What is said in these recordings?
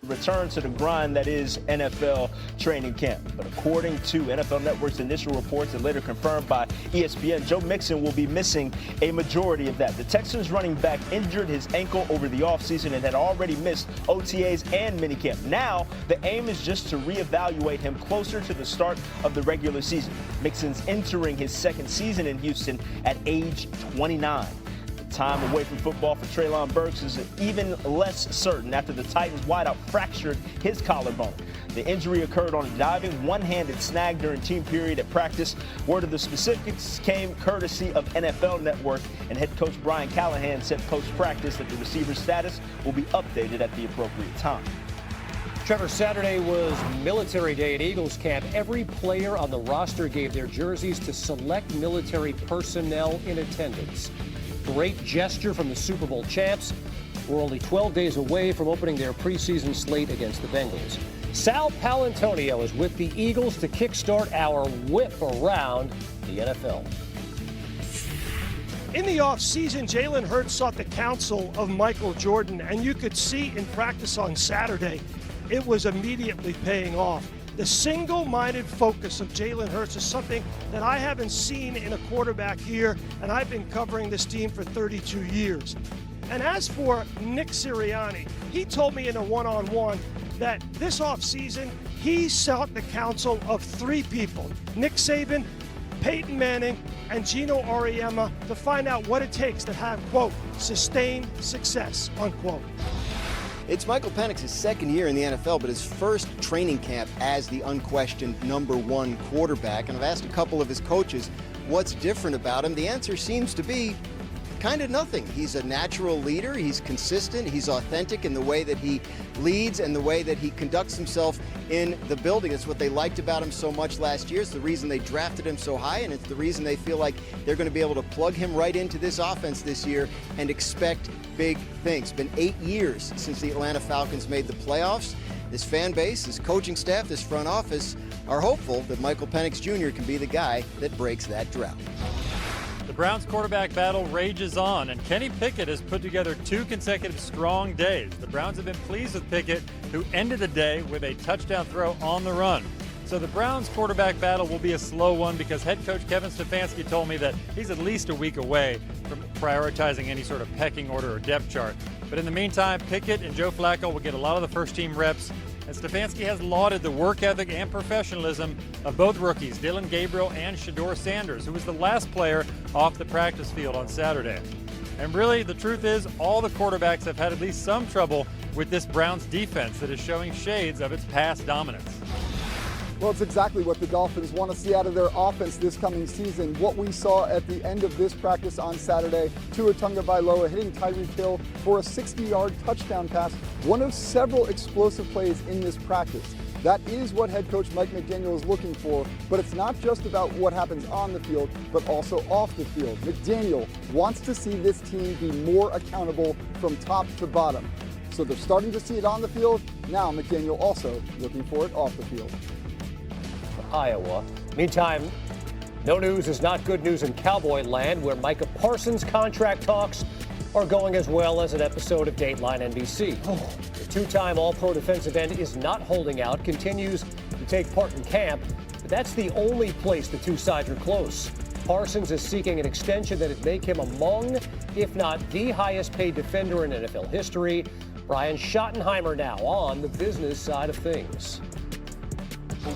return to the grind that is NFL training camp. But according to NFL Network's initial reports and later confirmed by ESPN, Joe Mixon will be missing a majority of that. The Texans running back injured his ankle over the offseason and had already missed OTAs and minicamp. Now, the aim is just to reevaluate him closer to the start of the regular season. Mixon's entering his second season in Houston at age 29. Time away from football for Treylon Burks is even less certain after the Titans wideout fractured his collarbone. The injury occurred on a diving, one-handed snag during team period at practice. Word of the specifics came courtesy of NFL Network, and head coach Brian Callahan said post-practice that the receiver's status will be updated at the appropriate time. Trevor, Saturday was military day at Eagles camp. Every player on the roster gave their jerseys to select military personnel in attendance. Great gesture from the Super Bowl champs. We're only 12 days away from opening their preseason slate against the Bengals. Sal Paolantonio is with the Eagles to kickstart our whip around the NFL. In the offseason, Jalen Hurts sought the counsel of Michael Jordan, and you could see in practice on Saturday, it was immediately paying off. The single-minded focus of Jalen Hurts is something that I haven't seen in a quarterback here, and I've been covering this team for 32 years. And as for Nick Sirianni, he told me in a one-on-one that this offseason, he sought the counsel of three people, Nick Saban, Peyton Manning, and Gino Auriemma, to find out what it takes to have, quote, sustained success, unquote. It's Michael Penix's second year in the NFL, but his first training camp as the unquestioned #1 quarterback. And I've asked a couple of his coaches what's different about him. The answer seems to be kind of nothing. He's a natural leader. He's consistent. He's authentic in the way that he leads and the way that he conducts himself in the building. It's what they liked about him so much last year. It's the reason they drafted him so high, and it's the reason they feel like they're going to be able to plug him right into this offense this year and expect big things. It's been 8 years since the Atlanta Falcons made the playoffs. This fan base, this coaching staff, this front office are hopeful that Michael Penix Jr. can be the guy that breaks that drought. The Browns quarterback battle rages on, and Kenny Pickett has put together 2 consecutive strong days. The Browns have been pleased with Pickett, who ended the day with a touchdown throw on the run. So the Browns quarterback battle will be a slow one because head coach Kevin Stefanski told me that he's at least a week away from prioritizing any sort of pecking order or depth chart. But in the meantime, Pickett and Joe Flacco will get a lot of the first-team reps, and Stefanski has lauded the work ethic and professionalism of both rookies, Dillon Gabriel and Shedeur Sanders, who was the last player off the practice field on Saturday. And really, the truth is, all the quarterbacks have had at least some trouble with this Browns defense that is showing shades of its past dominance. Well, it's exactly what the Dolphins want to see out of their offense this coming season. What we saw at the end of this practice on Saturday, Tua Tagovailoa hitting Tyreek Hill for a 60-yard touchdown pass, one of several explosive plays in this practice. That is what head coach Mike McDaniel is looking for, but it's not just about what happens on the field, but also off the field. McDaniel wants to see this team be more accountable from top to bottom. So they're starting to see it on the field. Now McDaniel also looking for it off the field. Iowa. Meantime, no news is not good news in Cowboy land, where Micah Parsons' contract talks are going as well as an episode of Dateline NBC. The two-time All-Pro defensive end is not holding out, continues to take part in camp, but that's the only place the two sides are close. Parsons is seeking an extension that would make him among, if not the highest-paid defender in NFL history. Brian Schottenheimer now on the business side of things.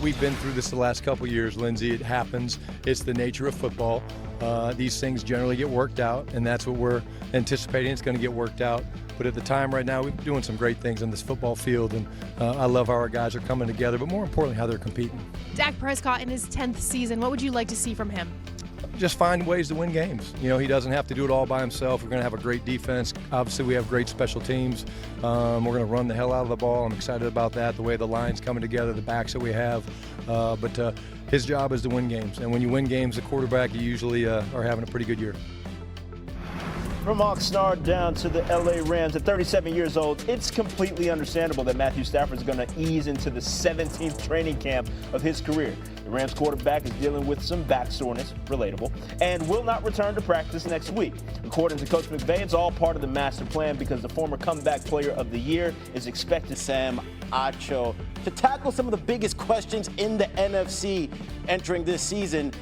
We've been through this the last couple of years, Lindsay. It happens. It's the nature of football. These things generally get worked out, and that's what we're anticipating. It's going to get worked out. But at the time right now, we're doing some great things on this football field, and I love how our guys are coming together, but more importantly, how they're competing. Dak Prescott in his 10th season, what would you like to see from him? Just find ways to win games. You know, he doesn't have to do it all by himself. We're going to have a great defense. Obviously, we have great special teams. We're going to run the hell out of the ball. I'm excited about that, the way the line's coming together, the backs that we have. But his job is to win games. And when you win games, the quarterback, you usually are having a pretty good year. From Oxnard down to the LA Rams at 37 years old, it's completely understandable that Matthew Stafford is going to ease into the 17th training camp of his career. The Rams quarterback is dealing with some back soreness, relatable, and will not return to practice next week. According to Coach McVay, it's all part of the master plan because the former comeback player of the year is expected. Sam Acho to tackle some of the biggest questions in the NFC entering this season.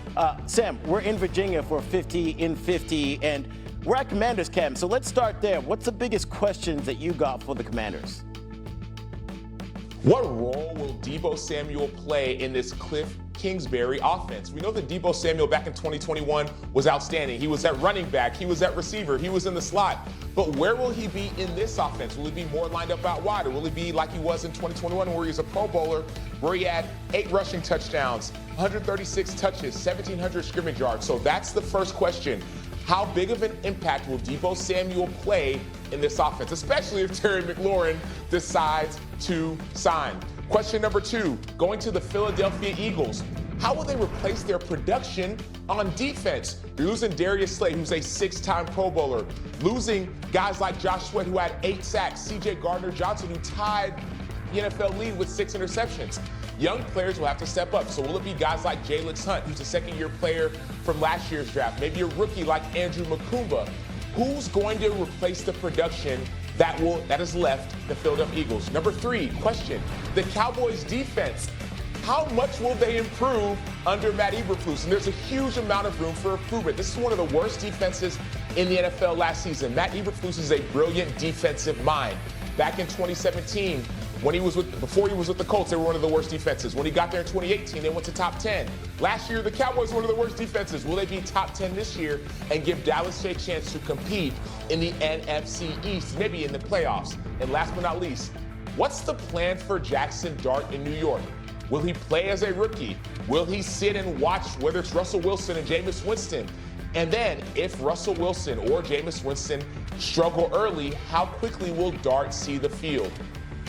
Sam, we're in Virginia for 50 in 50, and we're at Commanders camp, so let's start there. What's the biggest questions that you got for the Commanders? What role will Deebo Samuel play in this Cliff Kingsbury offense? We know that Deebo Samuel back in 2021 was outstanding. He was at running back, he was at receiver, he was in the slot. But where will he be in this offense? Will he be more lined up out wide, or will he be like he was in 2021 where he was a Pro Bowler, where he had 8 rushing touchdowns, 136 touches, 1,700 scrimmage yards? So that's the first question. How big of an impact will Deebo Samuel play in this offense, especially if Terry McLaurin decides to sign? Question number 2, going to the Philadelphia Eagles. How will they replace their production on defense? You're losing Darius Slay, who's a 6-time Pro Bowler. Losing guys like Josh Sweat, who had 8 sacks. C.J. Gardner-Johnson, who tied the NFL lead with 6 interceptions. Young players will have to step up. So will it be guys like Jalen Hunt, who's a second-year player from last year's draft? Maybe a rookie like Andrew Makumba. Who's going to replace the production that is left the Philadelphia Eagles? Number 3, question. The Cowboys defense. How much will they improve under Matt Eberflus? And there's a huge amount of room for improvement. This is one of the worst defenses in the NFL last season. Matt Eberflus is a brilliant defensive mind. Back in 2017, before he was with the Colts, they were one of the worst defenses. When he got there in 2018, they went to top 10. Last year, the Cowboys were one of the worst defenses. Will they be top 10 this year and give Dallas a chance to compete in the NFC East, maybe in the playoffs? And last but not least, what's the plan for Jackson Dart in New York? Will he play as a rookie? Will he sit and watch whether it's Russell Wilson and Jameis Winston? And then, if Russell Wilson or Jameis Winston struggle early, how quickly will Dart see the field?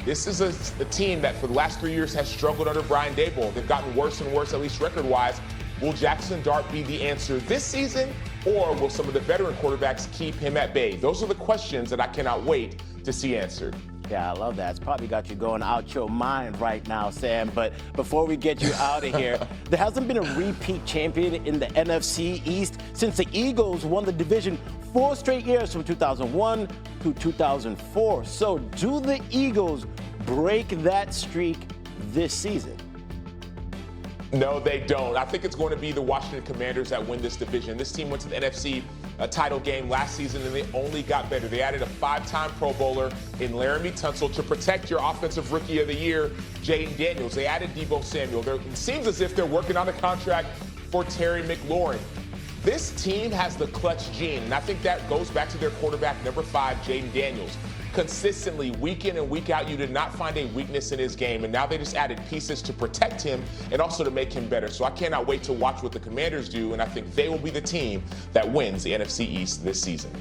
This is a team that for the last 3 years has struggled under Brian Daboll. They've gotten worse and worse, at least record-wise. Will Jackson Dart be the answer this season, or will some of the veteran quarterbacks keep him at bay? Those are the questions that I cannot wait to see answered. Yeah, I love that. It's probably got you going out your mind right now, Sam. But before we get you out of here, there hasn't been a repeat champion in the NFC East since the Eagles won the division 4 straight years from 2001 to 2004. So do the Eagles break that streak this season? No, they don't. I think it's going to be the Washington Commanders that win this division. This team went to the NFC title game last season, and they only got better. They added a 5-time Pro Bowler in Laramie Tunsil to protect your Offensive Rookie of the Year, Jayden Daniels. They added Deebo Samuel. It seems as if they're working on a contract for Terry McLaurin. This team has the clutch gene, and I think that goes back to their quarterback, number 5, Jayden Daniels. Consistently, week in and week out, you did not find a weakness in his game, and now they just added pieces to protect him and also to make him better. So I cannot wait to watch what the Commanders do, and I think they will be the team that wins the NFC East this season.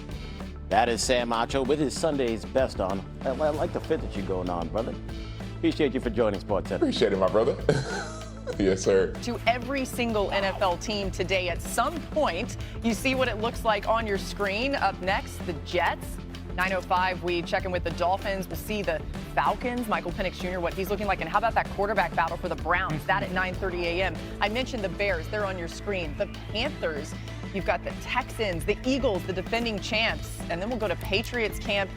That is Sam Acho with his Sunday's best on. I like the fit that you're going on, brother. Appreciate you for joining SportsCenter. Appreciate it, my brother. Yes, sir. To every single NFL team today at some point. You see what it looks like on your screen. Up next, the Jets. 9:05, we check in with the Dolphins. We'll see the Falcons, Michael Penix Jr., what he's looking like. And how about that quarterback battle for the Browns? That at 9:30 a.m. I mentioned the Bears. They're on your screen. The Panthers. You've got the Texans, the Eagles, the defending champs. And then we'll go to Patriots camp.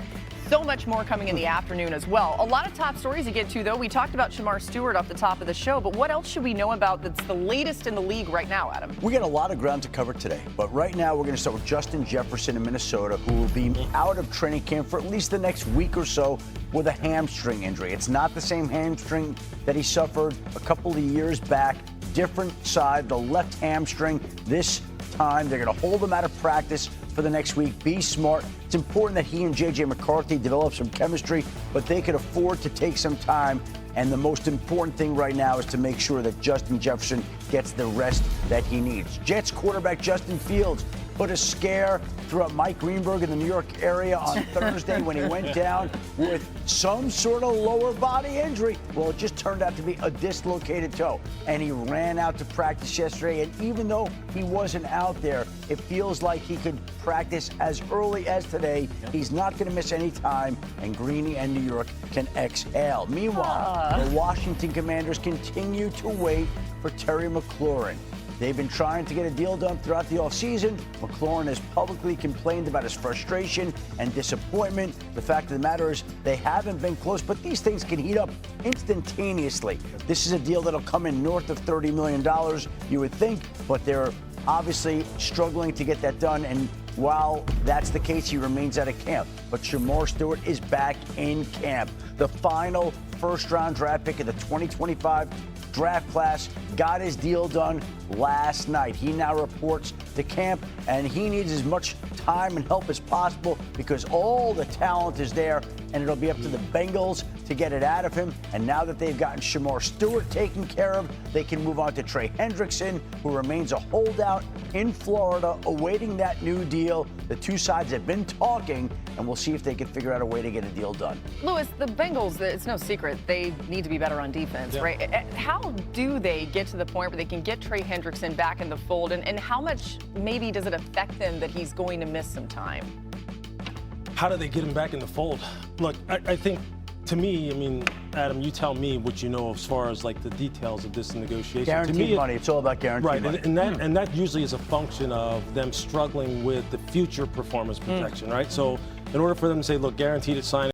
So much more coming in the afternoon as well. A lot of top stories to get to, though. We talked about Shamar Stewart off the top of the show, but what else should we know about that's the latest in the league right now, Adam? We got a lot of ground to cover today, but right now we're going to start with Justin Jefferson in Minnesota, who will be out of training camp for at least the next week or so with a hamstring injury. It's not the same hamstring that he suffered a couple of years back. Different side, the left hamstring. This time they're going to hold him out of practice for the next week. Be smart. It's important that he and J.J. McCarthy develop some chemistry, but they could afford to take some time. And the most important thing right now is to make sure that Justin Jefferson gets the rest that he needs. Jets quarterback Justin Fields put a scare throughout Mike Greenberg in the New York area on Thursday when he went down with some sort of lower body injury. Well, it just turned out to be a dislocated toe. And he ran out to practice yesterday. And even though he wasn't out there, it feels like he could practice as early as today. He's not going to miss any time. And Greeny and New York can exhale. Meanwhile, the Washington Commanders continue to wait for Terry McLaurin. They've been trying to get a deal done throughout the offseason. McLaurin has publicly complained about his frustration and disappointment. The fact of the matter is they haven't been close, but these things can heat up instantaneously. This is a deal that'll come in north of $30 million, you would think, but they're obviously struggling to get that done. And while that's the case, he remains out of camp. But Shamar Stewart is back in camp. The final first-round draft pick of the 2025 draft class got his deal done last night. He now reports to camp, and he needs as much time and help as possible because all the talent is there, and it'll be up to the Bengals to get it out of him. And now that they've gotten Shamar Stewart taken care of, they can move on to Trey Hendrickson, who remains a holdout in Florida, awaiting that new deal. The two sides have been talking, and we'll see if they can figure out a way to get a deal done. Lewis, the Bengals, it's no secret, they need to be better on defense, right? How do they get to the point where they can get Trey Hendrickson back in the fold, and how much maybe does it affect them that he's going to miss some time? How do they get him back in the fold? Look, I think, to me, I mean, Adam, you tell me what you know as far as like the details of this negotiation. Guaranteed money. It's all about guaranteed money. Right, and that usually is a function of them struggling with the future performance protection, right? So in order for them to say, look, guaranteed to sign